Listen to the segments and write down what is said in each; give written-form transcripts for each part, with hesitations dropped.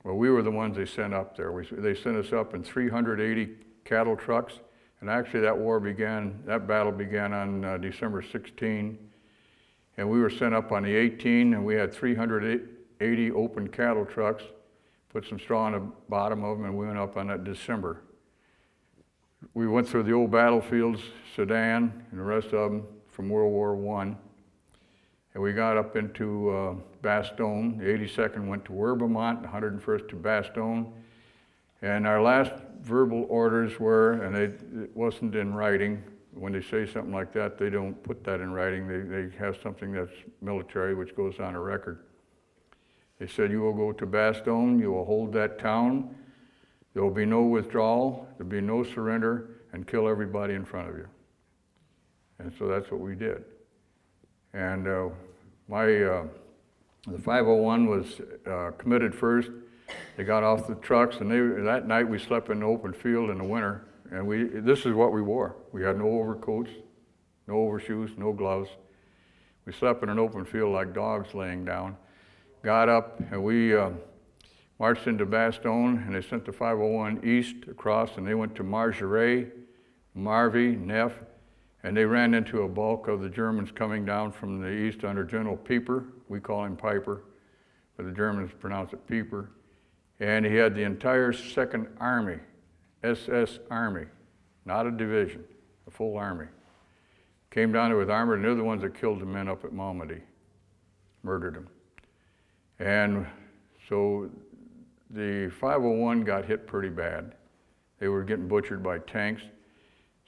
Well, we were the ones they sent up there. They sent us up in 380 cattle trucks, and actually that battle began on December 16, and we were sent up on the 18, and we had 380 open cattle trucks, put some straw on the bottom of them, and we went up on that December. We went through the old battlefields, Sedan, and the rest of them from World War I. And we got up into Bastogne. The 82nd went to Werbemont, the 101st to Bastogne. And our last verbal orders were, and it wasn't in writing. When they say something like that, they don't put that in writing. They have something that's military, which goes on a record. They said, you will go to Bastogne, you will hold that town, there will be no withdrawal, there will be no surrender, and kill everybody in front of you. And so that's what we did. And the 501 was committed first. They got off the trucks, and that night we slept in the open field in the winter. And this is what we wore. We had no overcoats, no overshoes, no gloves. We slept in an open field like dogs laying down. Got up, and we marched into Bastogne, and they sent the 501 east across, and they went to Margeray, Marvy, Neff, and they ran into a bulk of the Germans coming down from the east under General Pieper. We call him Piper, but the Germans pronounce it Pieper. And he had the entire Second Army, SS Army, not a division, a full army. Came down there with armor, and they're the ones that killed the men up at Malmedy, murdered them. And so the 501 got hit pretty bad. They were getting butchered by tanks.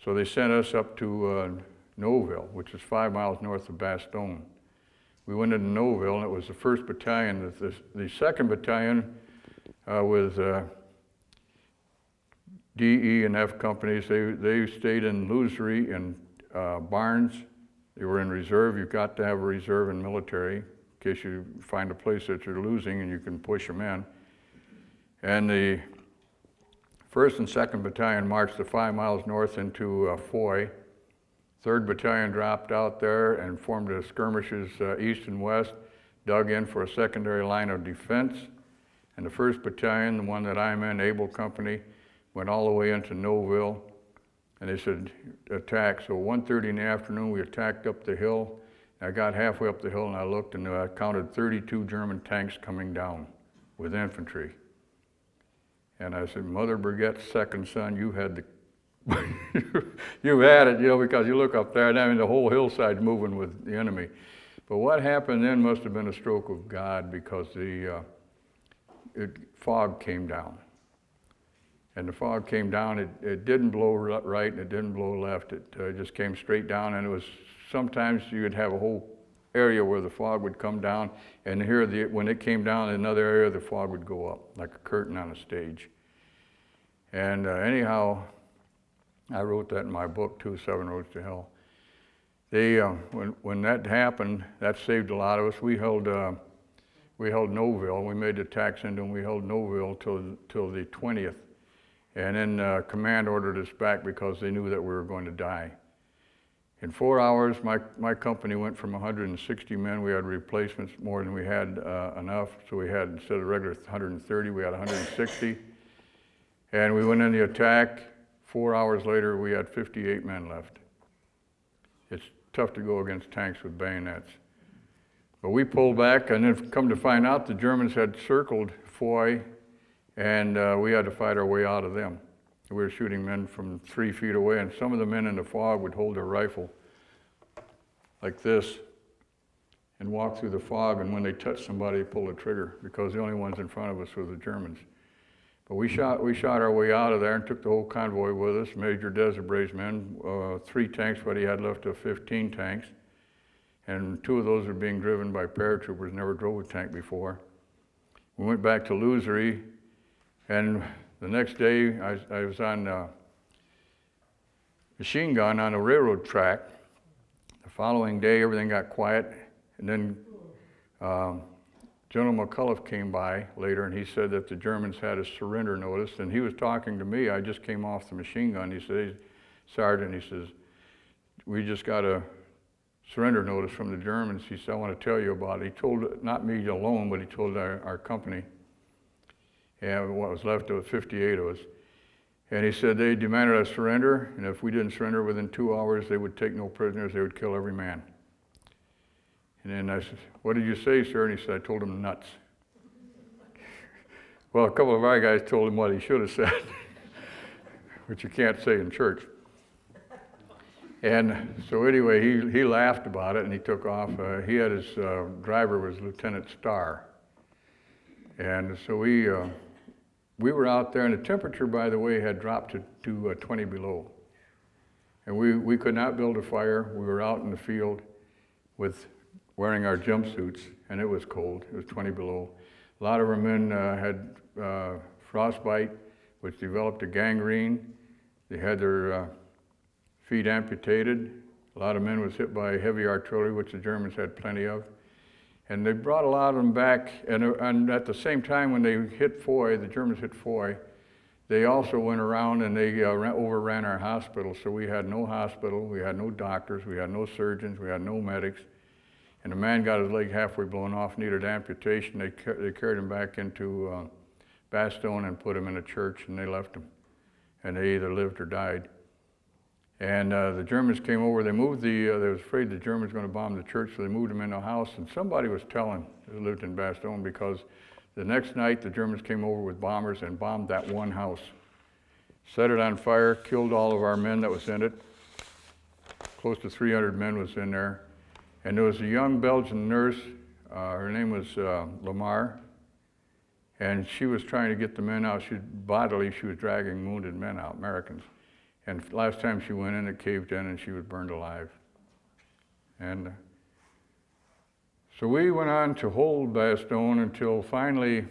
So they sent us up to Noville, which is 5 miles north of Bastogne. We went into Noville, and it was the 1st Battalion. The 2nd Battalion with D, E, and F companies. They stayed in Losery and Barnes. They were in reserve. You've got to have a reserve in military in case you find a place that you're losing and you can push them in. And the 1st and 2nd Battalion marched the 5 miles north into Foy. 3rd Battalion dropped out there and formed the skirmishes east and west, dug in for a secondary line of defense. And the 1st Battalion, the one that I'm in, Able Company, went all the way into Noville. And they said, attack. So 1:30 in the afternoon, we attacked up the hill. I got halfway up the hill and I looked, and I counted 32 German tanks coming down with infantry. And I said, Mother Burgett's second son, you had you've had it, because you look up there, and I mean the whole hillside's moving with the enemy. But what happened then must have been a stroke of God, because the fog came down. And the fog came down, it didn't blow right and it didn't blow left, it just came straight down, and it was, sometimes you would have a whole area where the fog would come down, and here when it came down in another area, the fog would go up like a curtain on a stage. And anyhow, I wrote that in my book too, 7 Roads to Hell. When that happened, that saved a lot of us. We held Noville. We made the attacks into them. We held Noville till the 20th. And then command ordered us back because they knew that we were going to die. In 4 hours, my company went from 160 men. We had replacements more than we had enough. So we had, instead of regular 130, we had 160. And we went in the attack. 4 hours later, we had 58 men left. It's tough to go against tanks with bayonets. But we pulled back, and then come to find out, the Germans had circled Foy, and we had to fight our way out of them. We were shooting men from 3 feet away, and some of the men in the fog would hold their rifle like this and walk through the fog, and when they touched somebody, they pulled the trigger, because the only ones in front of us were the Germans. But we shot our way out of there and took the whole convoy with us, Major Desabray's men, 3 tanks, but he had left of 15 tanks. And 2 of those were being driven by paratroopers, never drove a tank before. We went back to Losery, and the next day I was on a machine gun on a railroad track. The following day, everything got quiet, and then General McCullough came by later, and he said that the Germans had a surrender notice, and he was talking to me. I just came off the machine gun. He said, hey, Sergeant, he says, we just got a surrender notice from the Germans. He said, I want to tell you about it. He told, not me alone, but he told our company. and what was left of it, 58 of us. And he said they demanded a surrender, and if we didn't surrender within 2 hours, they would take no prisoners, they would kill every man. And then I said, what did you say, sir? And he said, I told him nuts. Well, a couple of our guys told him what he should have said, which you can't say in church. And so anyway, he laughed about it and he took off. He had his driver was Lieutenant Starr. And so we were out there, and the temperature, by the way, had dropped to 20 below. And we could not build a fire. We were out in the field with wearing our jumpsuits, and it was cold. It was 20 below. A lot of our men had frostbite, which developed a gangrene. They had their feet amputated. A lot of men was hit by heavy artillery, which the Germans had plenty of. And they brought a lot of them back, and at the same time when they hit Foy, the Germans hit Foy, they also went around and they overran our hospital. So we had no hospital, we had no doctors, we had no surgeons, we had no medics. And a man got his leg halfway blown off, needed amputation. They carried him back into Bastogne and put him in a church, and they left him. And they either lived or died. And the Germans came over. They moved they was afraid the Germans were going to bomb the church, so they moved him in a house. And somebody was telling, who lived in Bastogne, because the next night the Germans came over with bombers and bombed that one house. Set it on fire, killed all of our men that was in it. Close to 300 men was in there. And there was a young Belgian nurse, her name was Lamar, and she was trying to get the men out. She was dragging wounded men out, Americans. And last time she went in, it caved in and she was burned alive. And so we went on to hold Bastogne until finally,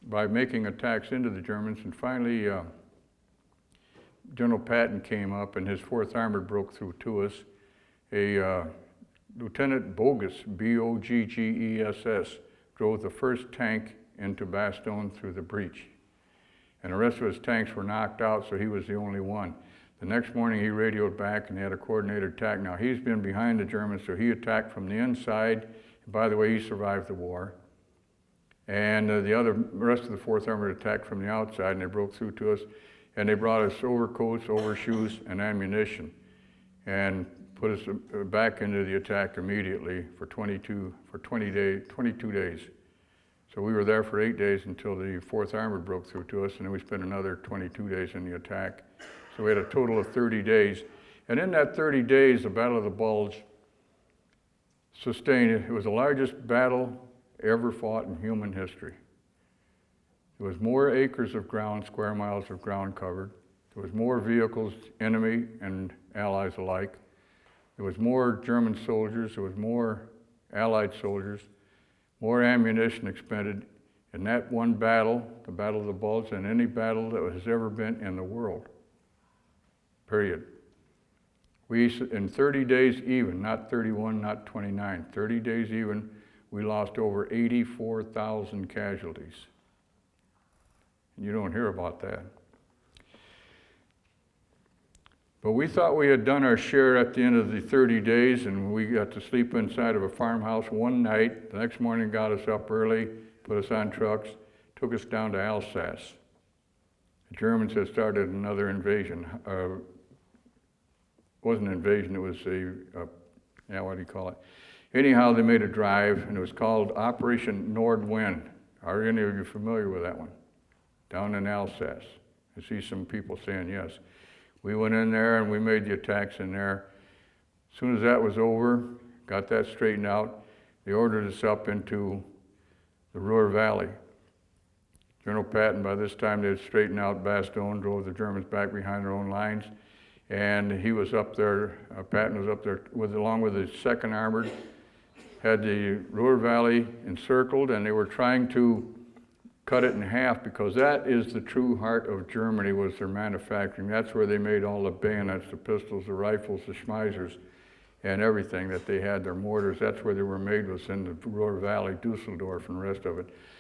by making attacks into the Germans, and finally General Patton came up and his 4th Armored broke through to us. Lieutenant Boggess, B-O-G-G-E-S-S, drove the first tank into Bastogne through the breach. And the rest of his tanks were knocked out, so he was the only one. The next morning he radioed back and they had a coordinated attack. Now he's been behind the Germans, so he attacked from the inside. And by the way, he survived the war. And the rest of the 4th Armored attacked from the outside, and they broke through to us. And they brought us overcoats, overshoes, and ammunition, and put us back into the attack immediately for 22 days. So we were there for 8 days until the 4th Armored broke through to us, and then we spent another 22 days in the attack. So we had a total of 30 days. And in that 30 days, the Battle of the Bulge sustained, it was the largest battle ever fought in human history. There was more acres of ground, square miles of ground covered. There was more vehicles, enemy and allies alike. There was more German soldiers, there was more Allied soldiers, more ammunition expended in that one battle, the Battle of the Bulge, than any battle that has ever been in the world, period. In 30 days even, not 31, not 29, 30 days even, we lost over 84,000 casualties. And you don't hear about that. But we thought we had done our share at the end of the 30 days, and we got to sleep inside of a farmhouse one night. The next morning got us up early, put us on trucks, took us down to Alsace. The Germans had started another invasion. It wasn't an invasion, it was what do you call it? Anyhow, they made a drive, and it was called Operation Nordwind. Are any of you familiar with that one? Down in Alsace. I see some people saying yes. We went in there and we made the attacks in there. As soon as that was over, got that straightened out, they ordered us up into the Ruhr Valley. General Patton, by this time they had straightened out Bastogne, drove the Germans back behind their own lines, and he was up there, Patton was up there along with his 2nd Armored, had the Ruhr Valley encircled, and they were trying to cut it in half, because that is the true heart of Germany, was their manufacturing. That's where they made all the bayonets, the pistols, the rifles, the Schmeissers, and everything that they had, their mortars. That's where they were made, was in the Ruhr Valley, Dusseldorf, and the rest of it.